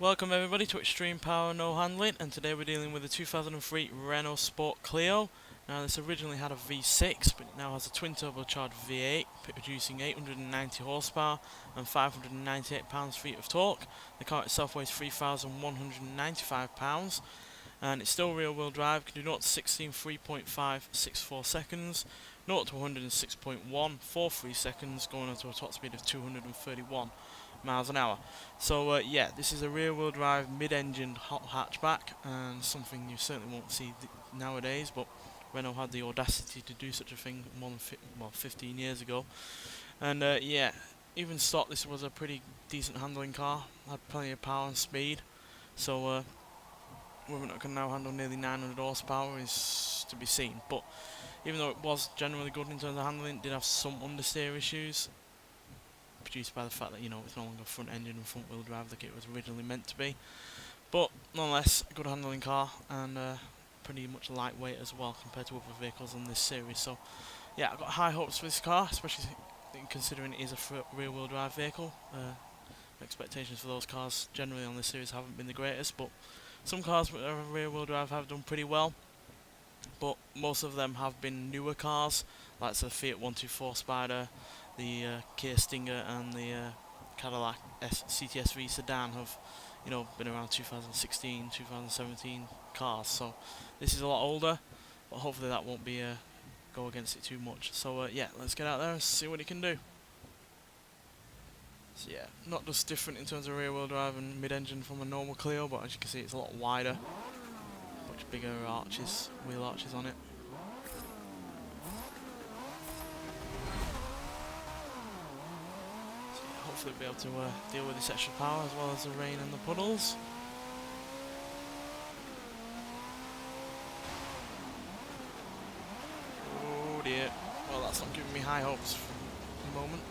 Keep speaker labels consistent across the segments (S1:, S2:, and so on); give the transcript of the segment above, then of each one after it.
S1: Welcome everybody to Extreme Power No Handling, and today we're dealing with the 2003 Renault Sport Clio. Now this originally had a V6, but it now has a twin turbocharged V8 producing 890 horsepower and 598 pounds-feet of torque. The car itself weighs 3,195 pounds, and it's still rear wheel drive. Can do 0 to 60 in 3.564 seconds, 0 to 106.143 seconds, going on to a top speed of 231 miles an hour. So yeah, this is a rear wheel drive mid-engine hot hatchback, and something you certainly won't see nowadays, but Renault had the audacity to do such a thing more than 15 years ago. And yeah, even stock, this was a pretty decent handling car, had plenty of power and speed. So whether or not it can now handle nearly 900 horsepower is to be seen, but even though it was generally good in terms of handling, it did have some understeer issues, produced by the fact that, you know, it's no longer front engine and front wheel drive like it was originally meant to be. But nonetheless, a good handling car, and pretty much lightweight as well compared to other vehicles on this series. So yeah, I've got high hopes for this car, especially considering it is a rear wheel drive vehicle. Expectations for those cars generally on this series haven't been the greatest, but some cars with rear wheel drive have done pretty well. But most of them have been newer cars, like the Fiat 124 Spider, the Kia Stinger, and the Cadillac CTS-V Sedan have, you know, been around 2016, 2017 cars. So this is a lot older, but hopefully that won't be go against it too much. So yeah, let's get out there and see what it can do. So yeah, not just different in terms of rear wheel drive and mid-engine from a normal Clio, but as you can see, it's a lot wider, much bigger arches, wheel arches on it. Hopefully be able to deal with this extra power as well as the rain and the puddles. Oh dear, well that's not giving me high hopes for the moment.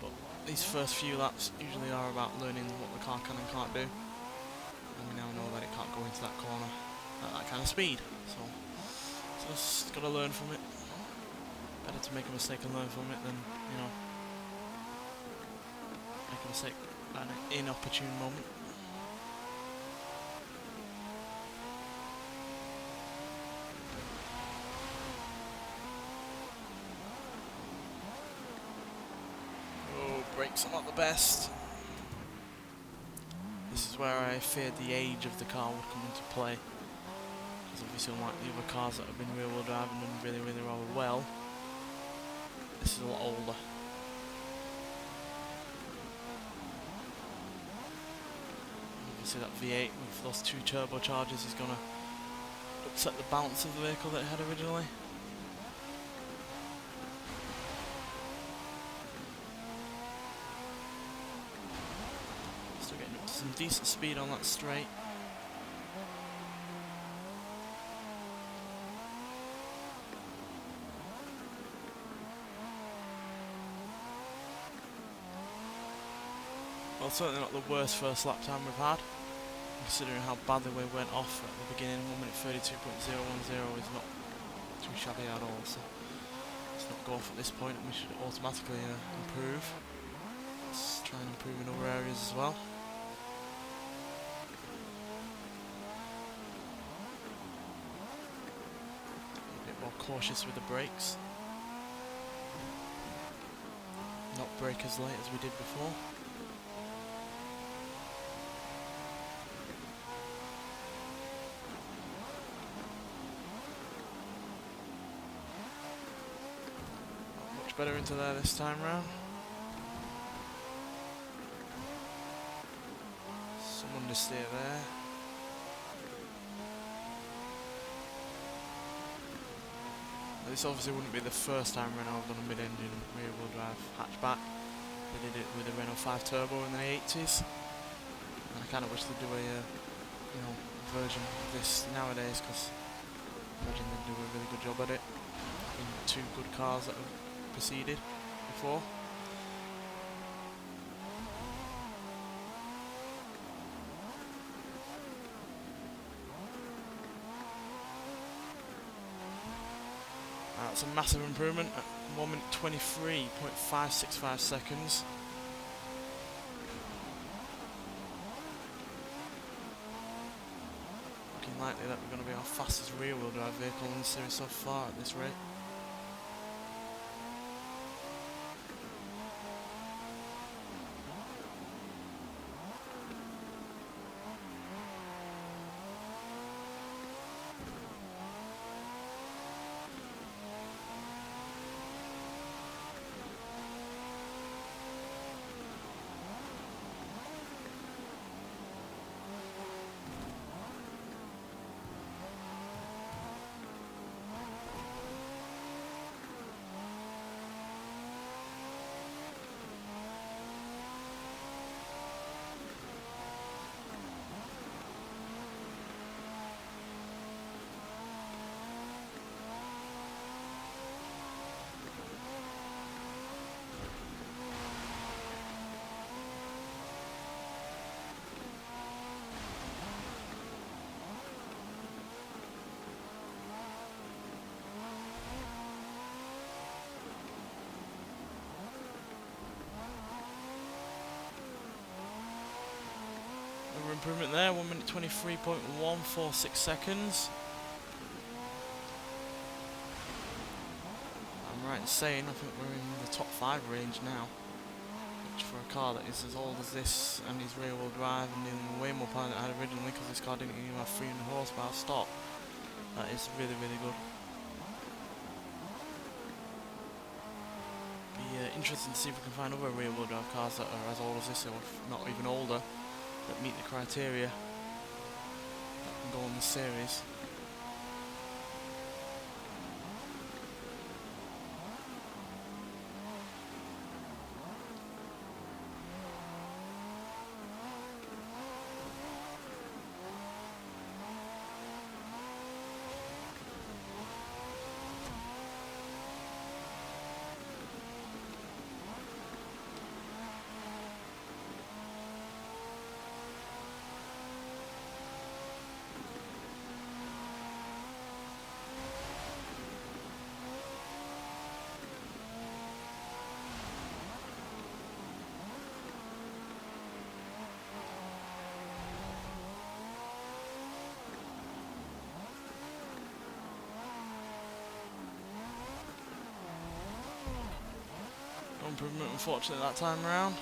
S1: But these first few laps usually are about learning what the car can and can't do. And we now know that it can't go into that corner at that kind of speed. So just gotta learn from it. Better to make a mistake and learn from it than, you know, make a mistake at an inopportune moment. Oh, brakes are not the best. This is where I feared the age of the car would come into play, because obviously unlike the other cars that have been rear wheel drive and done really well, this is a lot older. Obviously that V8 with those two turbochargers is going to upset the balance of the vehicle that it had originally. Still getting up to some decent speed on that straight. Well, certainly not the worst first lap time we've had, considering how badly we went off at the beginning. 1 minute 32.010 is not too shabby at all, so let's not go off at this point, and we should automatically improve. Let's try and improve in other areas as well. A bit more cautious with the brakes. Not brake as late as we did before. Better into there this time round. Some understeer there. This obviously wouldn't be the first time Renault have done a mid-engine rear-wheel drive hatchback. They did it with the Renault 5 Turbo in the 80s, and I kind of wish they'd do a you know, version of this nowadays, because I imagine they'd do a really good job at it in two good cars that have preceded before. That's a massive improvement at 1 minute 23.565 seconds. unlikely that we're going to be our fastest rear-wheel drive vehicle in the series so far at this rate. Improvement there, 1 minute 23.146 seconds. I'm right in saying I think we're in the top 5 range now, which for a car that is as old as this and is rear wheel drive and needing way more power than it had originally, because this car didn't even have 300 horsepower stock, that is really good. Be interesting to see if we can find other rear wheel drive cars that are as old as this, or if not even older, that meet the criteria that can go in this series. Improvement unfortunately that time around.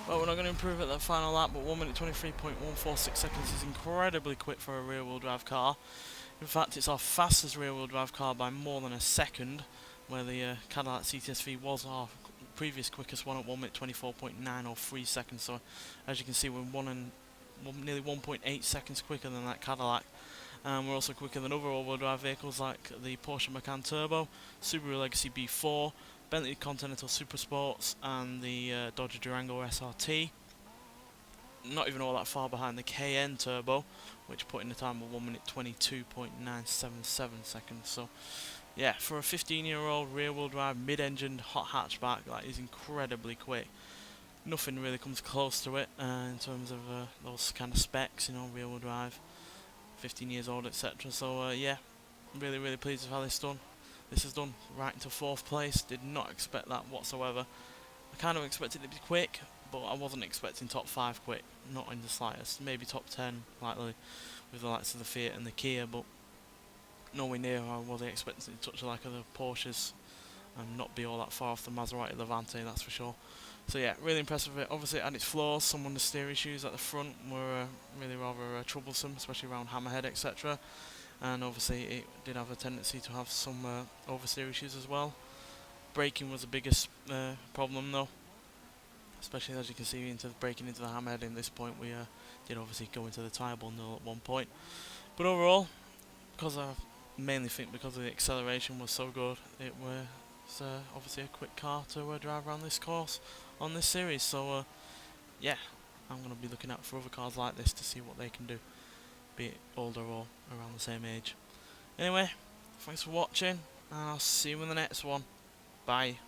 S1: Well, we're not going to improve at that final lap, but 1 minute 23.146 seconds is incredibly quick for a rear-wheel drive car. In fact, it's our fastest rear-wheel drive car by more than a second, where the Cadillac CTS-V was our previous quickest one at 1 minute 24.903 seconds. So, as you can see, we're nearly 1.8 seconds quicker than that Cadillac. We're also quicker than other all-wheel drive vehicles like the Porsche Macan Turbo, Subaru Legacy B4, Bentley Continental Supersports, and the Dodge Durango SRT. Not even all that far behind the Cayenne Turbo, which put in the time of 1 minute 22.977 seconds. So, yeah, for a 15-year-old rear-wheel drive, mid-engine, hot hatchback, that is incredibly quick. Nothing really comes close to it in terms of those kind of specs, you know, rear-wheel drive, 15 years old, etc. So, yeah, really pleased with how this is done right into 4th place. Did not expect that whatsoever. I kind of expected it to be quick, but I wasn't expecting top 5 quick, not in the slightest. Maybe top 10 likely with the likes of the Fiat and the Kia, but nowhere near. I wasn't expecting to touch like the Porsches and not be all that far off the Maserati Levante, that's for sure. So yeah, really impressed with it. Obviously it had its flaws. Some of the steering issues at the front were really rather troublesome, especially around hammerhead, etc. And obviously it did have a tendency to have some oversteer issues as well. Braking was the biggest problem though, especially as you can see into braking into the hammerhead. In this point we did obviously go into the tyre bundle at one point, but overall, because I mainly think because the acceleration was so good, it was obviously a quick car to drive around this course on this series. So yeah, I'm going to be looking out for other cars like this to see what they can do, be it older or around the same age. Anyway, thanks for watching, and I'll see you in the next one. Bye.